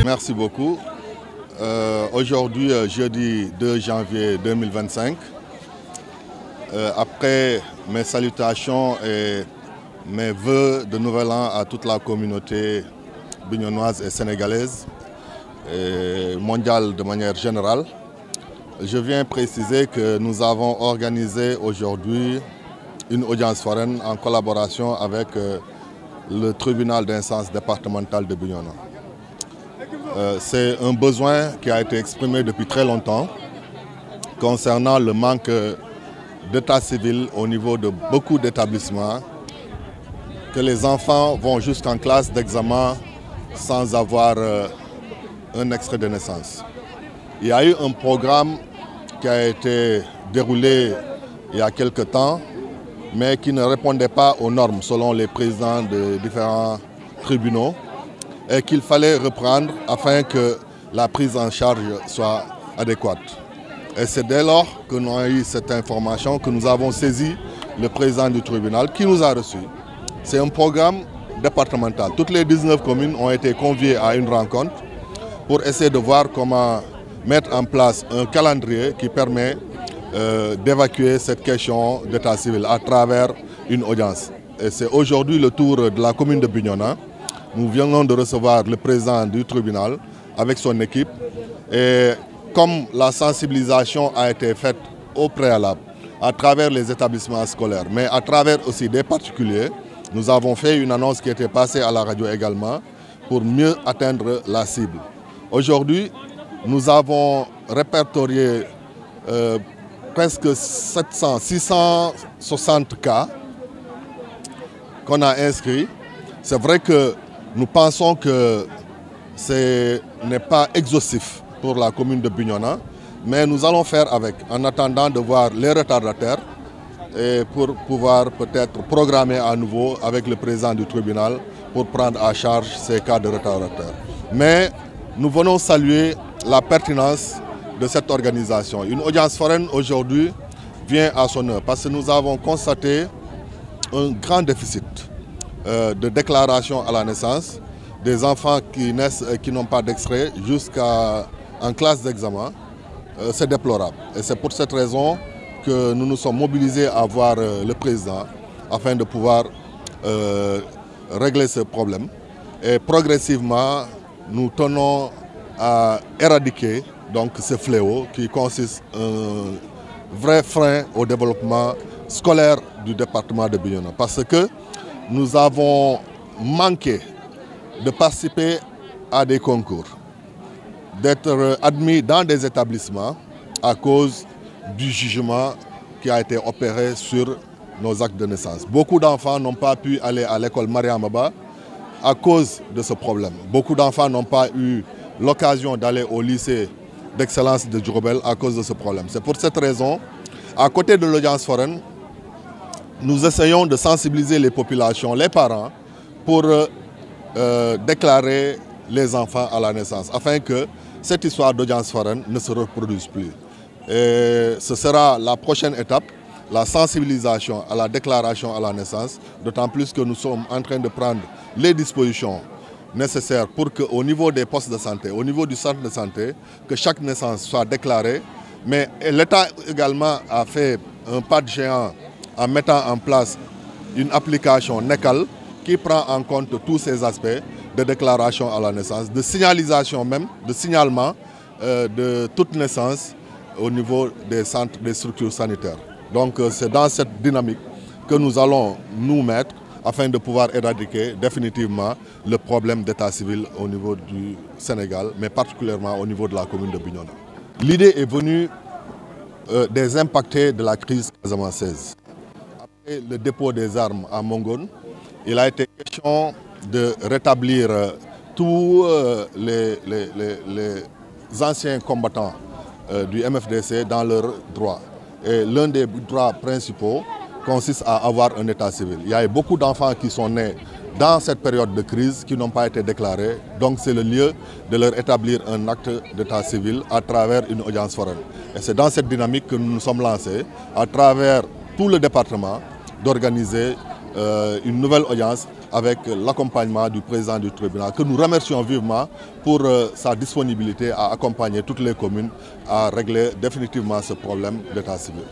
Merci beaucoup. Aujourd'hui, jeudi 2 janvier 2025, après mes salutations et mes vœux de nouvel an à toute la communauté bignonnoise et sénégalaise et mondiale de manière générale, je viens préciser que nous avons organisé aujourd'hui une audience foraine en collaboration avec le tribunal d'instance départemental de Bignona. C'est un besoin qui a été exprimé depuis très longtemps concernant le manque d'état civil au niveau de beaucoup d'établissements, que les enfants vont jusqu'en classe d'examen sans avoir un extrait de naissance. Il y a eu un programme qui a été déroulé il y a quelque temps, mais qui ne répondait pas aux normes selon les présidents de différents tribunaux et qu'il fallait reprendre afin que la prise en charge soit adéquate. Et c'est dès lors que nous avons eu cette information que nous avons saisi le président du tribunal qui nous a reçus. C'est un programme départemental. Toutes les 19 communes ont été conviées à une rencontre pour essayer de voir comment mettre en place un calendrier qui permet d'évacuer cette question d'état civil à travers une audience. Et c'est aujourd'hui le tour de la commune de Bignona. Nous venons de recevoir le président du tribunal avec son équipe. Et comme la sensibilisation a été faite au préalable à travers les établissements scolaires, mais à travers aussi des particuliers, nous avons fait une annonce qui était passée à la radio également pour mieux atteindre la cible. Aujourd'hui, nous avons répertorié presque 660 cas qu'on a inscrits. C'est vrai que nous pensons que ce n'est pas exhaustif pour la commune de Bignona, mais nous allons faire avec, en attendant de voir les retardataires et pour pouvoir peut-être programmer à nouveau avec le président du tribunal pour prendre à charge ces cas de retardataires. Mais nous venons saluer la pertinence de cette organisation. Une audience foraine aujourd'hui vient à son heure parce que nous avons constaté un grand déficit de déclaration à la naissance, des enfants qui naissent et qui n'ont pas d'extrait jusqu'en classe d'examen. C'est déplorable. Et c'est pour cette raison que nous nous sommes mobilisés à voir le président afin de pouvoir régler ce problème. Et progressivement, nous tenons à éradiquer donc ce fléau qui consiste en un vrai frein au développement scolaire du département de Bignona. Parce que nous avons manqué de participer à des concours, d'être admis dans des établissements à cause du jugement qui a été opéré sur nos actes de naissance. Beaucoup d'enfants n'ont pas pu aller à l'école Mariam Abba à cause de ce problème. Beaucoup d'enfants n'ont pas eu l'occasion d'aller au lycée d'excellence de Diourbel à cause de ce problème. C'est pour cette raison, à côté de l'audience foraine, nous essayons de sensibiliser les populations, les parents, pour déclarer les enfants à la naissance, afin que cette histoire d'audience foraine ne se reproduise plus. Et ce sera la prochaine étape, la sensibilisation à la déclaration à la naissance, d'autant plus que nous sommes en train de prendre les dispositions nécessaires pour qu'au niveau des postes de santé, au niveau du centre de santé, que chaque naissance soit déclarée. Mais l'État également a fait un pas de géant en mettant en place une application NECAL qui prend en compte tous ces aspects de déclaration à la naissance, de signalisation même, de signalement de toute naissance au niveau des centres, des structures sanitaires. Donc c'est dans cette dynamique que nous allons nous mettre afin de pouvoir éradiquer définitivement le problème d'état civil au niveau du Sénégal, mais particulièrement au niveau de la commune de Bignona. L'idée est venue des impactés de la crise casamançaise. Après le dépôt des armes à Mongone, il a été question de rétablir tous les anciens combattants du MFDC dans leurs droits. Et l'un des droits principaux consiste à avoir un état civil. Il y a eu beaucoup d'enfants qui sont nés dans cette période de crise qui n'ont pas été déclarés. Donc c'est le lieu de leur établir un acte d'état civil à travers une audience foraine. Et c'est dans cette dynamique que nous nous sommes lancés, à travers tout le département, d'organiser une nouvelle audience avec l'accompagnement du président du tribunal, que nous remercions vivement pour sa disponibilité à accompagner toutes les communes à régler définitivement ce problème d'état civil.